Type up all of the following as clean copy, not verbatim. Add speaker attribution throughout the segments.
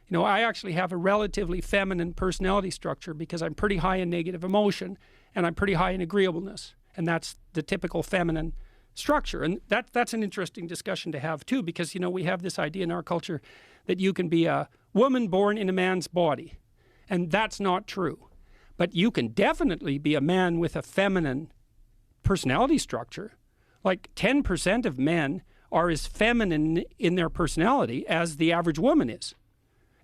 Speaker 1: You know, I actually have a relatively feminine personality structure because I'm pretty high in negative emotion and I'm pretty high in agreeableness. And that's the typical feminine structure. And that's an interesting discussion to have too, because, you know, we have this idea in our culture that you can be a woman born in a man's body. And that's not true. But you can definitely be a man with a feminine personality structure. Like 10% of men are as feminine in their personality as the average woman is.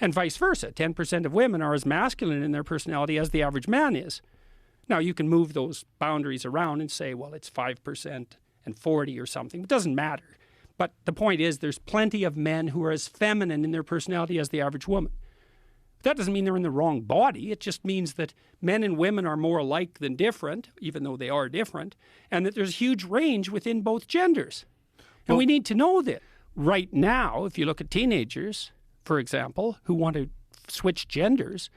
Speaker 1: And vice versa, 10% of women are as masculine in their personality as the average man is. Now, you can move those boundaries around and say, well, it's 5% and 40 or something. It doesn't matter. But the point is, there's plenty of men who are as feminine in their personality as the average woman. That doesn't mean they're in the wrong body. It just means that men and women are more alike than different, even though they are different, and that there's a huge range within both genders. And we need to know that. Right now, if you look at teenagers, for example, who want to switch genders,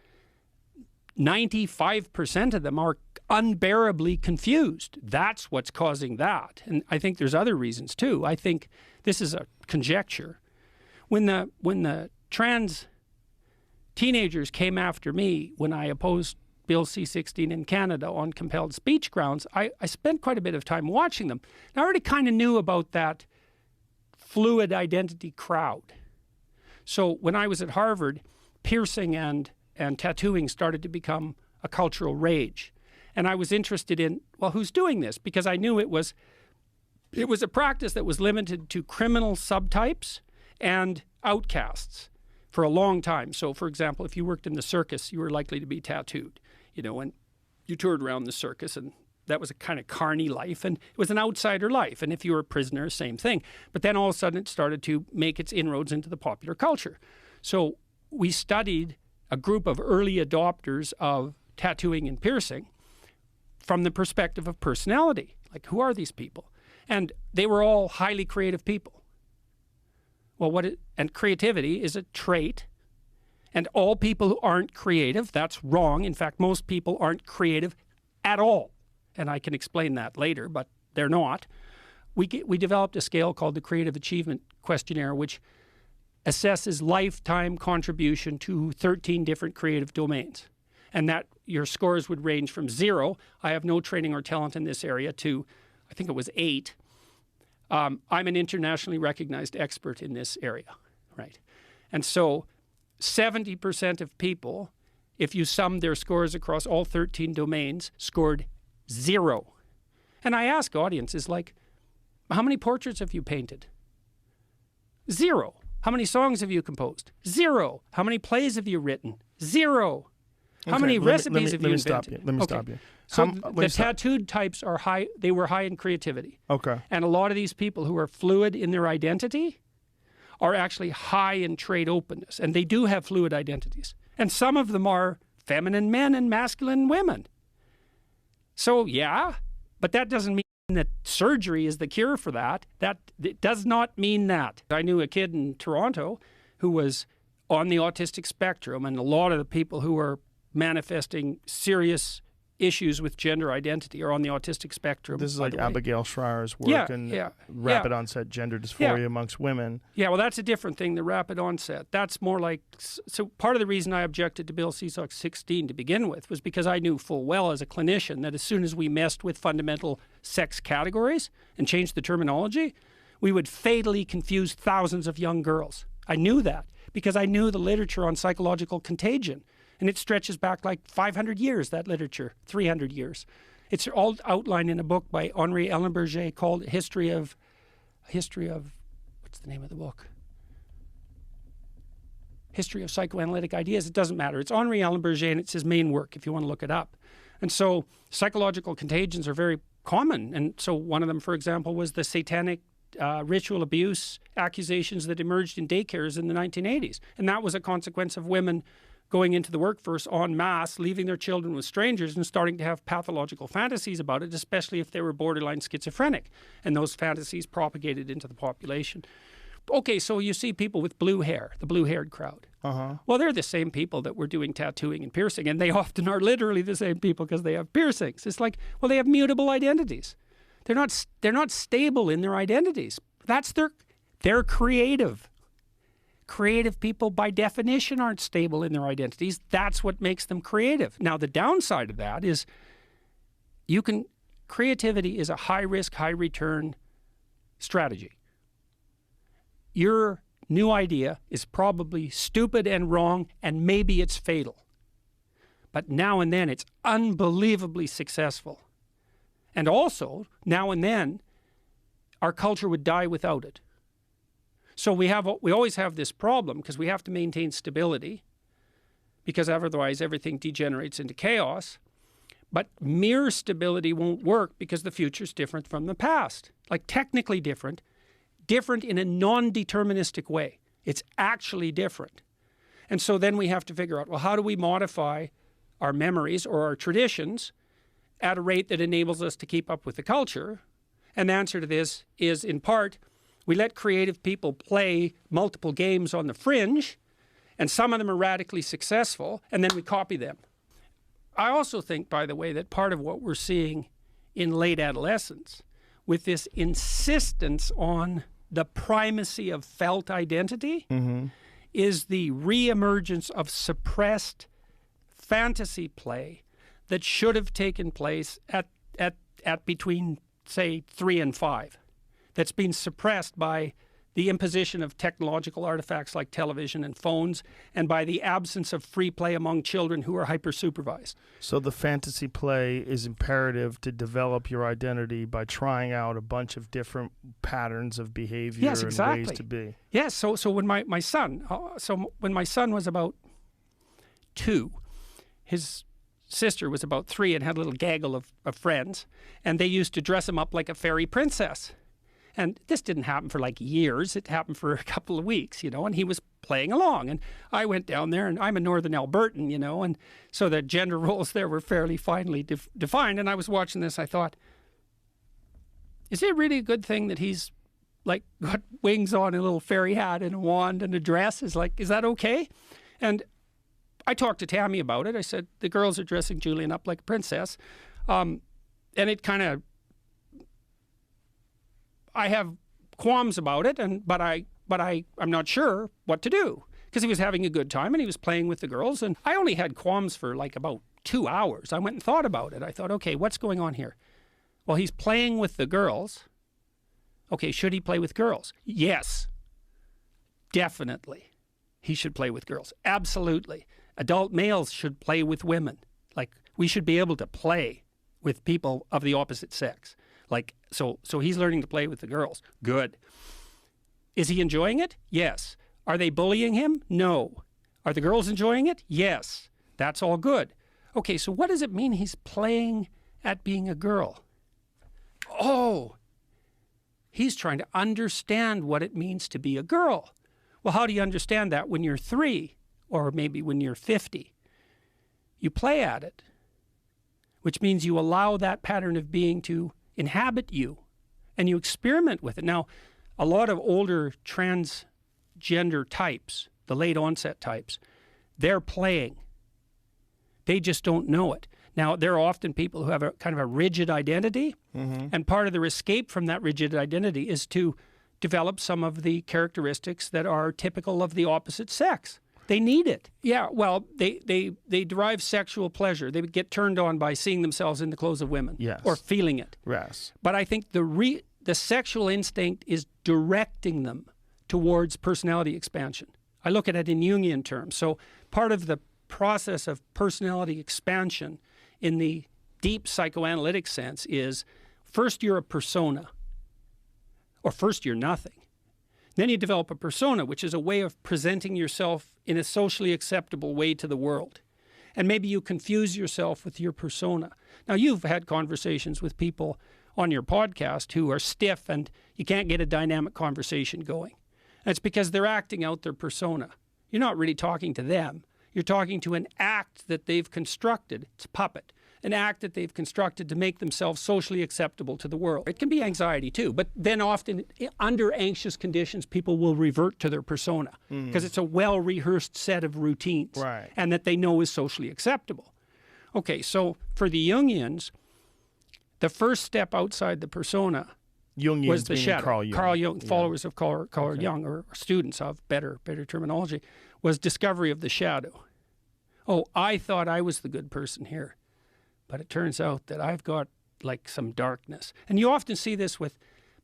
Speaker 1: 95% of them are unbearably confused. That's what's causing that. And I think there's other reasons too. I think this is a conjecture. When the trans teenagers came after me when I opposed Bill C-16 in Canada on compelled speech grounds, I spent quite a bit of time watching them. And I already kind of knew about that fluid identity crowd. So when I was at Harvard, piercing and tattooing started to become a cultural rage. And I was interested in, well, who's doing this? Because I knew it was a practice that was limited to criminal subtypes and outcasts for a long time. So, for example, if you worked in the circus, you were likely to be tattooed, you know, and you toured around the circus, and that was a kind of carny life, and it was an outsider life. And if you were a prisoner, same thing. But then all of a sudden it started to make its inroads into the popular culture. So we studied a group of early adopters of tattooing and piercing from the perspective of personality. Like, who are these people? And they were all highly creative people. Well, and creativity is a trait. And all people who aren't creative, that's wrong. In fact, most people aren't creative at all. And I can explain that later, but they're not. We developed a scale called the Creative Achievement Questionnaire, which assesses lifetime contribution to 13 different creative domains. And that your scores would range from 0, I have no training or talent in this area, to, I think it was 8. I'm an internationally recognized expert in this area, right? And so 70% of people, if you sum their scores across all 13 domains, scored 0. And I ask audiences, like, how many portraits have you painted? 0. How many songs have you composed? 0. How many plays have you written? 0. How many recipes have you invented?
Speaker 2: Let me stop you.
Speaker 1: So the tattooed types are high. They were high in creativity.
Speaker 2: Okay.
Speaker 1: And a lot of these people who are fluid in their identity are actually high in trait openness. And they do have fluid identities. And some of them are feminine men and masculine women. So, yeah, but that doesn't mean that surgery is the cure for that. It does not mean that. I knew a kid in Toronto who was on the autistic spectrum, and a lot of the people who are manifesting serious issues with gender identity are on the autistic spectrum.
Speaker 2: This is like Abigail Schreier's work and rapid onset gender dysphoria amongst women. Yeah,
Speaker 1: well, that's a different thing, the rapid onset. That's more like, so part of the reason I objected to Bill C-16 to begin with was because I knew full well as a clinician that as soon as we messed with fundamental sex categories and changed the terminology, we would fatally confuse thousands of young girls. I knew that because I knew the literature on psychological contagion. And it stretches back like 500 years, that literature, 300 years. It's all outlined in a book by Henri Ellenberger called History of, what's the name of the book? History of Psychoanalytic Ideas. It doesn't matter. It's Henri Ellenberger, and it's his main work if you want to look it up. And so psychological contagions are very common. And so one of them, for example, was the satanic ritual abuse accusations that emerged in daycares in the 1980s. And that was a consequence of women going into the workforce en masse, leaving their children with strangers and starting to have pathological fantasies about it, especially if they were borderline schizophrenic. And those fantasies propagated into the population. Okay, so you see people with blue hair, the blue-haired crowd. Well, they're the same people that were doing tattooing and piercing, and they often are literally the same people because they have piercings. It's like, well, they have mutable identities. They're not stable in their identities. They're creative. creative people by definition aren't stable in their identities. That's what makes them creative. Now, the downside of that is creativity is a high-risk, high-return strategy. Your new idea is probably stupid and wrong, and maybe it's fatal. But now and then it's unbelievably successful. And also, now and then, our culture would die without it. So we always have this problem because we have to maintain stability, because otherwise everything degenerates into chaos. But mere stability won't work because the future's different from the past. Like technically different in a non-deterministic way. It's actually different. And so then we have to figure out, well, how do we modify our memories or our traditions at a rate that enables us to keep up with the culture? And the answer to this is, in part, we let creative people play multiple games on the fringe, and some of them are radically successful, and then we copy them. I also think, by the way, that part of what we're seeing in late adolescence with this insistence on the primacy of felt identity is the reemergence of suppressed fantasy play that should have taken place at between, say, 3 and 5. That's been suppressed by the imposition of technological artifacts like television and phones, and by the absence of free play among children who are hyper-supervised.
Speaker 2: So the fantasy play is imperative to develop your identity by trying out a bunch of different patterns of behavior.
Speaker 1: Yes, exactly.
Speaker 2: And ways to be.
Speaker 1: Yes, so when my son was about 2, his sister was about 3 and had a little gaggle of friends, and they used to dress him up like a fairy princess. And this didn't happen for like years. It happened for a couple of weeks, and he was playing along. And I went down there, and I'm a Northern Albertan, and so the gender roles there were fairly finely defined. And I was watching this, I thought, is it really a good thing that he's like got wings on, a little fairy hat and a wand and a dress? Is that okay? And I talked to Tammy about it. I said, the girls are dressing Julian up like a princess. And it kind of, I have qualms about it, but I'm not sure what to do, because he was having a good time and he was playing with the girls, and I only had qualms for like about 2 hours. I went and thought about it. I thought, okay, what's going on here? Well, he's playing with the girls. Okay, should he play with girls? Yes, definitely. He should play with girls. Absolutely. Adult males should play with women. Like, we should be able to play with people of the opposite sex. Like, so he's learning to play with the girls. Good. Is he enjoying it? Yes. Are they bullying him? No. Are the girls enjoying it? Yes. That's all good. Okay, so what does it mean he's playing at being a girl? Oh, he's trying to understand what it means to be a girl. Well, how do you understand that when you're 3 or maybe when you're 50? You play at it, which means you allow that pattern of being to inhabit you, and you experiment with it. Now, a lot of older transgender types, the late onset types, they're playing. They just don't know it. Now, there are often people who have a kind of a rigid identity, and part of their escape from that rigid identity is to develop some of the characteristics that are typical of the opposite sex. They need it. Yeah, well, they derive sexual pleasure. They get turned on by seeing themselves in the clothes of women.
Speaker 2: Yes.
Speaker 1: Or feeling it.
Speaker 2: Yes.
Speaker 1: But I think the sexual instinct is directing them towards personality expansion. I look at it in Jungian terms. So part of the process of personality expansion in the deep psychoanalytic sense is, first you're a persona, or first you're nothing. Then you develop a persona, which is a way of presenting yourself in a socially acceptable way to the world. And maybe you confuse yourself with your persona. Now, you've had conversations with people on your podcast who are stiff and you can't get a dynamic conversation going. And it's because they're acting out their persona. You're not really talking to them. You're talking to an act that they've constructed. It's a puppet. An act that they've constructed to make themselves socially acceptable to the world. It can be anxiety too, but then often under anxious conditions, people will revert to their persona because it's a well-rehearsed set of routines,
Speaker 2: right,
Speaker 1: and that they know is socially acceptable. Okay, so for the Jungians, the first step outside the persona
Speaker 2: Jungians
Speaker 1: was the
Speaker 2: meaning
Speaker 1: shadow.
Speaker 2: Carl Jung.
Speaker 1: Carl Jung,
Speaker 2: Yeah.
Speaker 1: followers of Carl
Speaker 2: Okay.
Speaker 1: Jung, or students of better terminology, was discovery of the shadow. Oh, I thought I was the good person here, but it turns out that I've got like some darkness. And you often see this with,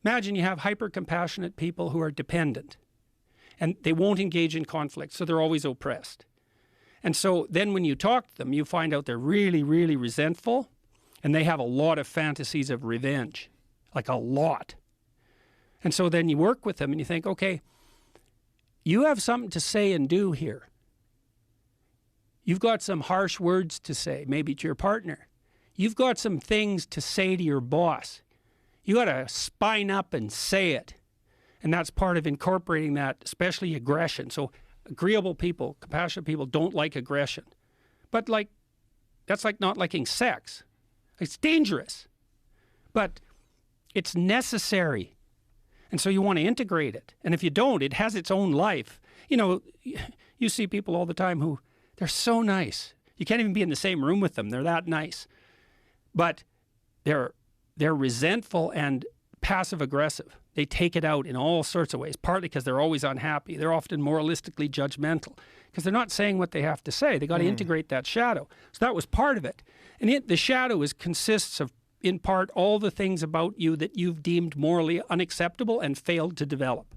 Speaker 1: imagine you have hyper-compassionate people who are dependent, and they won't engage in conflict, so they're always oppressed. And so then when you talk to them, you find out they're really, really resentful, and they have a lot of fantasies of revenge, like a lot. And so then you work with them and you think, okay, you have something to say and do here. You've got some harsh words to say, maybe to your partner. You've got some things to say to your boss. You got to spine up and say it. And that's part of incorporating that, especially aggression. So agreeable people, compassionate people don't like aggression. But like, that's like not liking sex. It's dangerous. But it's necessary. And so you want to integrate it. And if you don't, it has its own life. You know, you see people all the time who, they're so nice. You can't even be in the same room with them. They're that nice. But they're resentful and passive aggressive. They take it out in all sorts of ways, partly because they're always unhappy. They're often moralistically judgmental because they're not saying what they have to say. They got to integrate that shadow. So that was part of it. And the shadow consists of, in part, all the things about you that you've deemed morally unacceptable and failed to develop.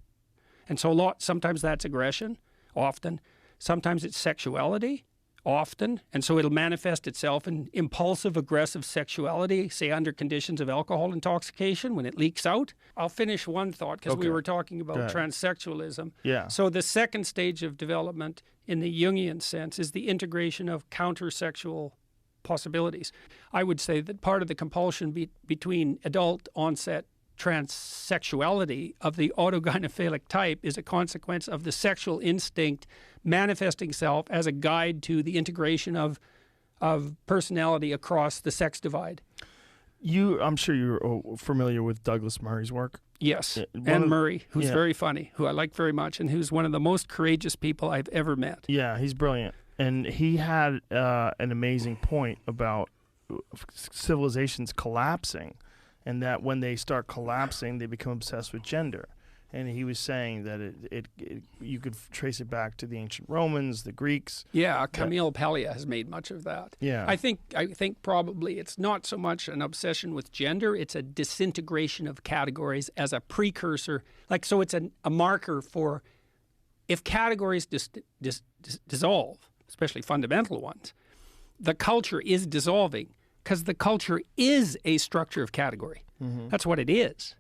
Speaker 1: And so sometimes that's aggression, often. Sometimes it's sexuality, often. And so it'll manifest itself in impulsive, aggressive sexuality, say under conditions of alcohol intoxication when it leaks out. I'll finish one thought because we were talking about transsexualism.
Speaker 2: Yeah.
Speaker 1: So the second stage of development in the Jungian sense is the integration of countersexual possibilities. I would say that part of the compulsion between adult onset transsexuality of the autogynephilic type is a consequence of the sexual instinct manifesting itself as a guide to the integration of personality across the sex divide.
Speaker 2: I'm sure you're familiar with Douglas Murray's work.
Speaker 1: Yes, and Murray, who's very funny, who I like very much, and who's one of the most courageous people I've ever met.
Speaker 2: Yeah, he's brilliant. And he had an amazing point about civilizations collapsing, and that when they start collapsing, they become obsessed with gender. And he was saying that you could trace it back to the ancient Romans, the Greeks.
Speaker 1: Yeah, Camille Paglia has made much of that.
Speaker 2: Yeah,
Speaker 1: I think probably it's not so much an obsession with gender; it's a disintegration of categories as a precursor. Like, so it's a marker for if categories dissolve, especially fundamental ones, the culture is dissolving because the culture is a structure of category. That's what it is.